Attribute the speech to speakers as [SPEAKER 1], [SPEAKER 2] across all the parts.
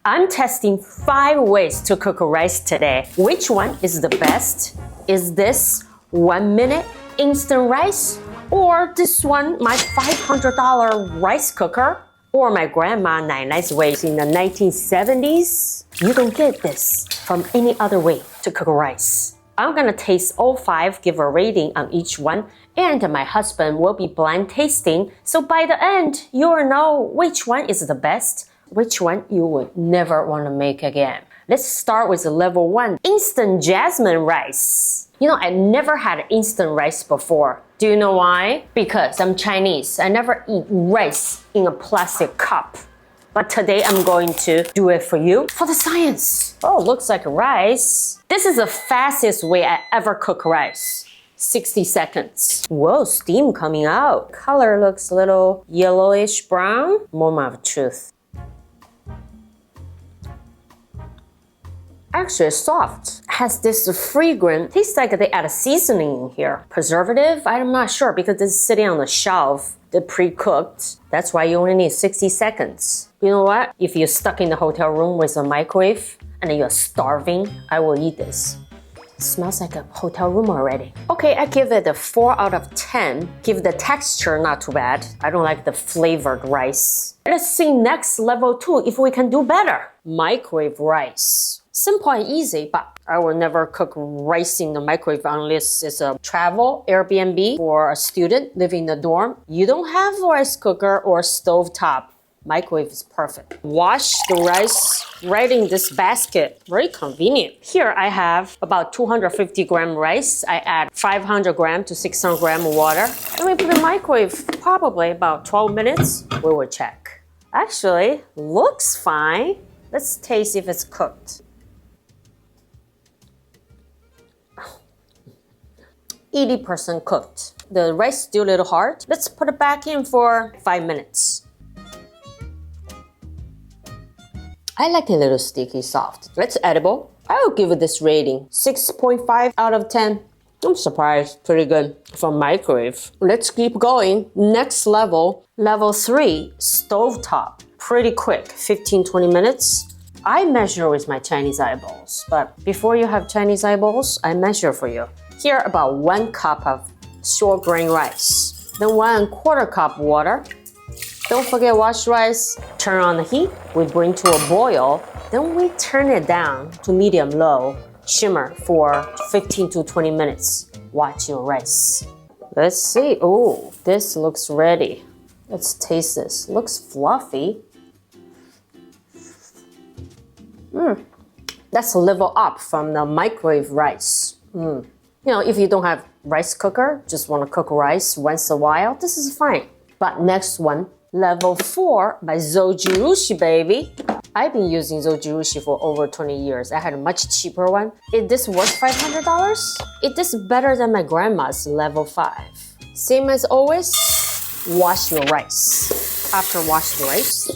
[SPEAKER 1] I'm testing 5 ways to cook rice today. Which one is the best? Is this 1 minute instant rice? Or this one, my $500 rice cooker? Or my grandma Nai's ways in the 1970s? You don't get this from any other way to cook rice. I'm gonna taste all 5, give a rating on each one, and my husband will be blind tasting, so by the end, you'll know which one is the best, which one you would never want to make again. Let's start with level 1, instant jasmine rice. You know, I never had instant rice before. Do you know why? Because I'm Chinese. I never eat rice in a plastic cup. But today I'm going to do it for you for the science. Oh, looks like rice. This is the fastest way I ever cook rice. 60 seconds. Whoa, steam coming out. Color looks a little yellowish brown. Moment of truth. Actually, it's soft. Has this fragrance. Tastes like they add a seasoning in here. Preservative? I'm not sure because it's sitting on the shelf. They're pre-cooked. That's why you only need 60 seconds. You know what? If you're stuck in the hotel room with a microwave and you're starving, I will eat this. It smells like a hotel room already. Okay, I give it a 4 out of 10. Give the texture not too bad. I don't like the flavored rice. Let's see next level 2 if we can do better. Microwave rice. Simple and easy, but I will never cook rice in the microwave unless it's a travel Airbnb for a student living in the dorm. You don't have a rice cooker or stovetop. Microwave is perfect. Wash the rice right in this basket. Very convenient. Here I have about 250 gram rice. I add 500 gram to 600 gram water. And we put in the microwave probably about 12 minutes. We will check. Actually, looks fine. Let's taste if it's cooked. 80% cooked. The rice still a little hard. Let's put it back in for 5 minutes. I like it a little sticky soft. It's edible. I will give it this rating. 6.5 out of 10. I'm surprised. Pretty good for microwave. Let's keep going. Next level, level 3, stovetop. Pretty quick, 15-20 minutes. I measure with my Chinese eyeballs, but before you have Chinese eyeballs, I measure for you. Here, about 1 cup of short grain rice. Then 1/4 cup water. Don't forget wash rice. Turn on the heat. We bring to a boil. Then we turn it down to medium-low. Shimmer for 15 to 20 minutes. Watch your rice. Let's see. Oh, this looks ready. Let's taste this. Looks fluffy. That's a level up from the microwave rice. You know, if you don't have rice cooker, just want to cook rice once a while, this is fine. But next one, level 4 by Zojirushi, baby. I've been using Zojirushi for over 20 years. I had a much cheaper one. Is this worth $500? It is better than my grandma's level 5. Same as always, wash your rice. After wash the rice,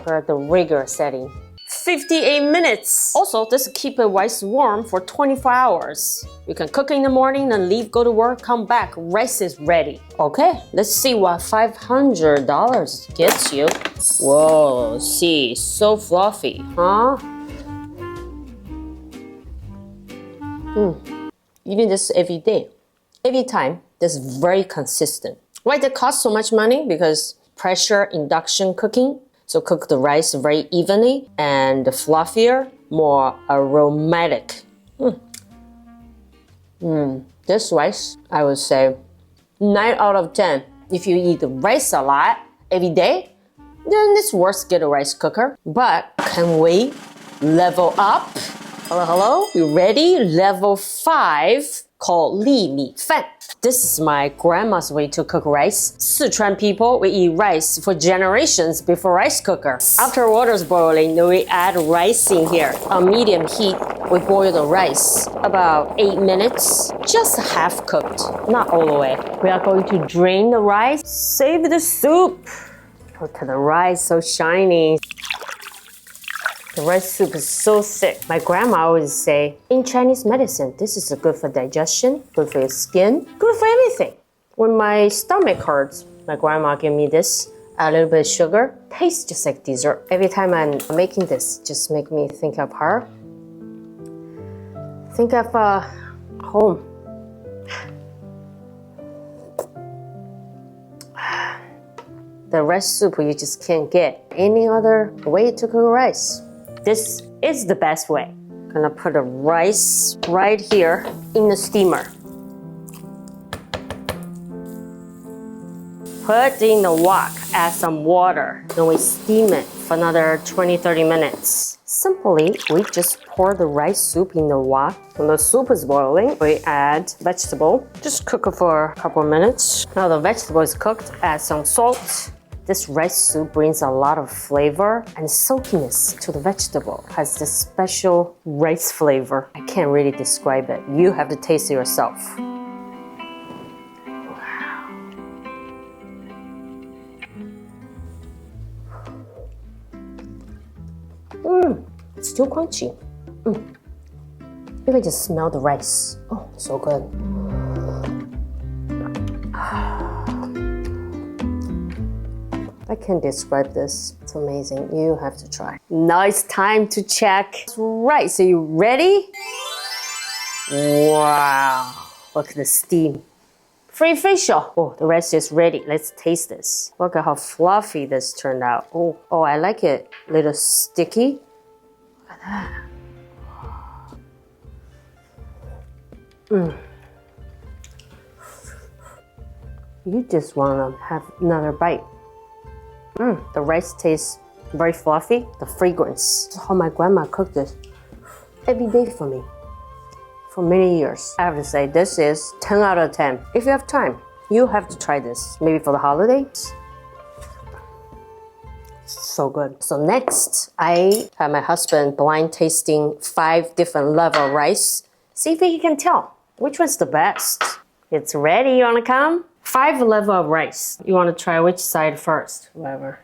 [SPEAKER 1] we're at the regular setting. 58 minutes. Also, this keep the rice warm for 24 hours. You can cook in the morning, then leave, go to work, come back. Rice is ready. Okay, let's see what $500 gets you. Whoa, see, so fluffy, huh? You need this every day. Every time, this is very consistent. Why does it cost so much money? Because pressure induction cooking. So cook the rice very evenly and fluffier, more aromatic. This rice, I would say 9 out of 10. If you eat the rice a lot every day, then it's worth get a rice cooker. But can we level up? Hello? You ready? Level 5 called 粒米饭. This is my grandma's way to cook rice. Sichuan people, we eat rice for generations before rice cooker. After water's boiling, we add rice in here. On medium heat, we boil the rice about 8 minutes, just half cooked, not all the way. We are going to drain the rice, save the soup. Look at the rice, so shiny. The rice soup is so thick. My grandma always say, in Chinese medicine, this is good for digestion, good for your skin, good for everything. When my stomach hurts, my grandma gave me this. add a little bit of sugar. Tastes just like dessert. Every time I'm making this, just make me think of her. Think of home. The rice soup you just can't get any other way to cook rice. This is the best way. Gonna put the rice right here in the steamer. Put in the wok, add some water, then we steam it for another 20-30 minutes. Simply, we just pour the rice soup in the wok. When the soup is boiling, we add vegetable. Just cook it for a couple of minutes. Now the vegetable is cooked, add some salt. This rice soup brings a lot of flavor and soakiness to the vegetable. It has this special rice flavor. I can't really describe it. You have to taste it yourself. It's still crunchy. You can just smell the rice. Oh, so good. I can't describe this. It's amazing. You have to try. Now it's time to check rice. Are you ready? Wow. Look at the steam. Free facial. Oh, the rice is ready. Let's taste this. Look at how fluffy this turned out. Oh, I like it. A little sticky. Look at that. You just want to have another bite. The rice tastes very fluffy. The fragrance. This is how my grandma cooked this every day for me for many years. I have to say, this is 10 out of 10. If you have time, you have to try this. Maybe for the holidays. So good. So next, I have my husband blind tasting 5 different level of rice. See if he can tell which one's the best. It's ready. You want to come? 5 level of rice. You want to try which side first? Whatever.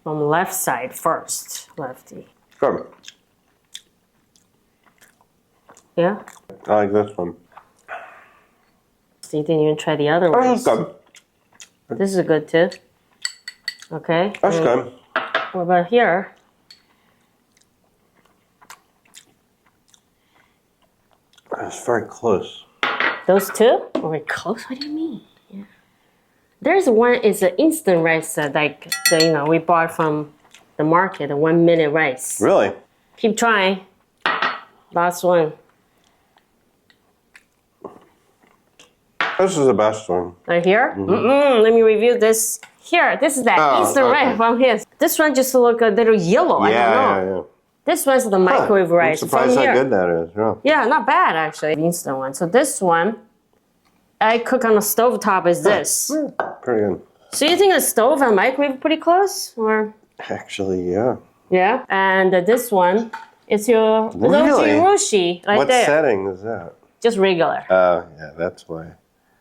[SPEAKER 1] From left side first. Lefty.
[SPEAKER 2] Good.
[SPEAKER 1] Yeah?
[SPEAKER 2] I like this one.
[SPEAKER 1] So you didn't even try the other
[SPEAKER 2] Oh,
[SPEAKER 1] ones?
[SPEAKER 2] that's good.
[SPEAKER 1] This is good too. Okay.
[SPEAKER 2] That's good.
[SPEAKER 1] What about here?
[SPEAKER 2] It's very close.
[SPEAKER 1] Those two? Oh, very close? What do you mean? Yeah. There's one, it's an instant rice we bought from the market, the 1 minute rice.
[SPEAKER 2] Really?
[SPEAKER 1] Keep trying. Last one.
[SPEAKER 2] This is the best one.
[SPEAKER 1] Right here? Let me review this. Here, this is that instant rice from here. This one just look a little yellow. I don't know.
[SPEAKER 2] Yeah.
[SPEAKER 1] This one's the microwave rice.
[SPEAKER 2] I'm surprised
[SPEAKER 1] from
[SPEAKER 2] how
[SPEAKER 1] here.
[SPEAKER 2] good that is. Yeah.
[SPEAKER 1] Yeah, not bad actually. The instant one. So this one, I cook on the stovetop is this.
[SPEAKER 2] Pretty good.
[SPEAKER 1] So you think the stove and microwave are pretty close? Or?
[SPEAKER 2] Actually, yeah.
[SPEAKER 1] Yeah. And this one, it's your
[SPEAKER 2] Really?
[SPEAKER 1] Zojirushi right
[SPEAKER 2] What
[SPEAKER 1] there.
[SPEAKER 2] setting is that?
[SPEAKER 1] Just regular.
[SPEAKER 2] Oh, yeah, that's why.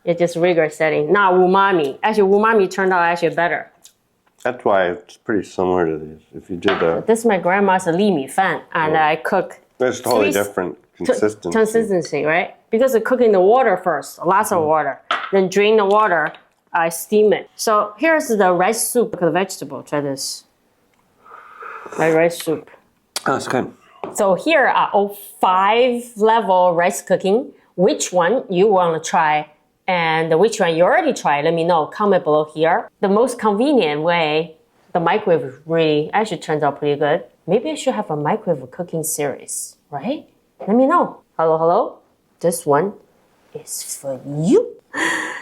[SPEAKER 1] It's just regular setting. Not umami. Actually, umami turned out actually better.
[SPEAKER 2] That's why it's pretty similar to these. If you did that,
[SPEAKER 1] This is my grandma's li mi fan, and I cook
[SPEAKER 2] it's totally
[SPEAKER 1] 3
[SPEAKER 2] different consistency.
[SPEAKER 1] consistency, right? Because I cook in the water first, lots of water. Then drain the water, I steam it. So here's the rice soup with the vegetable. Try this. My rice soup.
[SPEAKER 2] Oh, that's good.
[SPEAKER 1] So here are all 5 level rice cooking. Which one you want to try and which one you already tried, let me know. Comment below here. The most convenient way, the microwave really actually turns out pretty good. Maybe I should have a microwave cooking series, right? Let me know. Hello? This one is for you.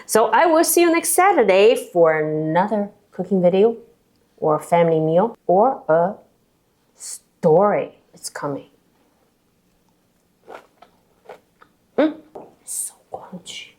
[SPEAKER 1] So I will see you next Saturday for another cooking video or family meal or a story. It's coming. It's so crunchy.